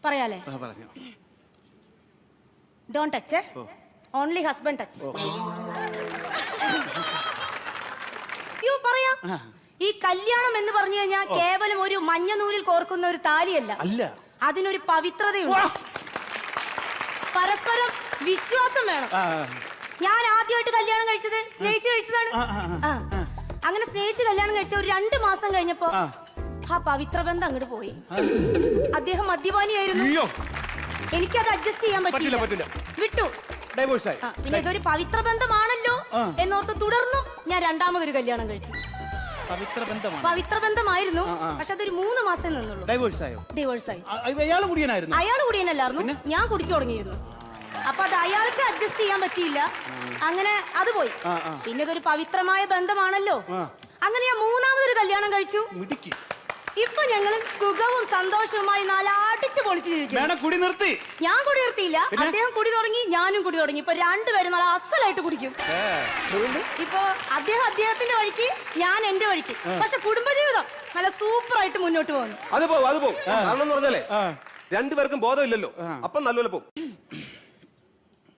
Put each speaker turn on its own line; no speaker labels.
പറയാലേ? Don't touch, only husband touch. You പറയാ, ഈ കല്യാണം എന്ന് പറഞ്ഞു കഴിഞ്ഞാൽ കേവലം ഒരു മഞ്ഞ നൂലിൽ കോർക്കുന്ന ഒരു താലിയല്ല, അതിനൊരു പവിത്രതയുണ്ട്. പരസ്പരം വിശ്വാസം വേണം. ഞാൻ ആദ്യമായിട്ട് കല്യാണം കഴിച്ചത് സ്നേഹിച്ച് കഴിച്ചതാണ്. അങ്ങനെ സ്നേഹിച്ച് കല്യാണം കഴിച്ച ഒരു 2 മാസം കഴിഞ്ഞപ്പോ ആ പവിത്ര ബന്ധം അങ്ങോട്ട് പോയി. അദ്ദേഹം മദ്യപാനിയായിരുന്നു. എനിക്കത് അഡ്ജസ്റ്റ് ചെയ്യാൻ പറ്റില്ല, വിട്ടു. പിന്നെ ഇതൊരു പവിത്ര ബന്ധമാണല്ലോ എന്നോർത്ത് തുടർന്നു ഞാൻ 2ാമതൊരു കല്യാണം കഴിച്ചു. പവിത്ര ബന്ധമായിരുന്നു, പക്ഷെ അതൊരു 3 മാസം നിന്നുള്ളൂ. ഡിവോഴ്സായി. അയാൾ കുടിയനല്ലായിരുന്നു, ഞാൻ കുടിച്ചു തുടങ്ങിയിരുന്നു. അപ്പൊ അത് അയാൾക്ക് അഡ്ജസ്റ്റ് ചെയ്യാൻ പറ്റിയില്ല, അങ്ങനെ അത് പോയി. പിന്നെ ഇതൊരു പവിത്രമായ ബന്ധമാണല്ലോ, അങ്ങനെ ഞാൻ 3ാമതൊരു കല്യാണം കഴിച്ചു. ഇപ്പൊ ഞങ്ങൾ സുഖവും സന്തോഷവുമായി അടിച്ചു പൊളിച്ചു ജീവിക്കും. ഞാൻ കുടി നിർത്തിയില്ല, അദ്ദേഹം കുടി തുടങ്ങി, ഞാനും കുടി തുടങ്ങി. ഇപ്പൊ 2 പേരും നല്ല അസലായിട്ട് കുടിക്കും. ഇപ്പൊ അദ്ദേഹം അദ്ദേഹത്തിന്റെ വഴിക്ക്, ഞാൻ എന്റെ വഴിക്ക്. പക്ഷെ കുടുംബജീവിതം നല്ല സൂപ്പറായിട്ട് മുന്നോട്ട് പോകുന്നു.
അത് പോകും. 2 പേർക്കും ബോധമില്ലല്ലോ, അപ്പം നല്ലപോലെ പോകും.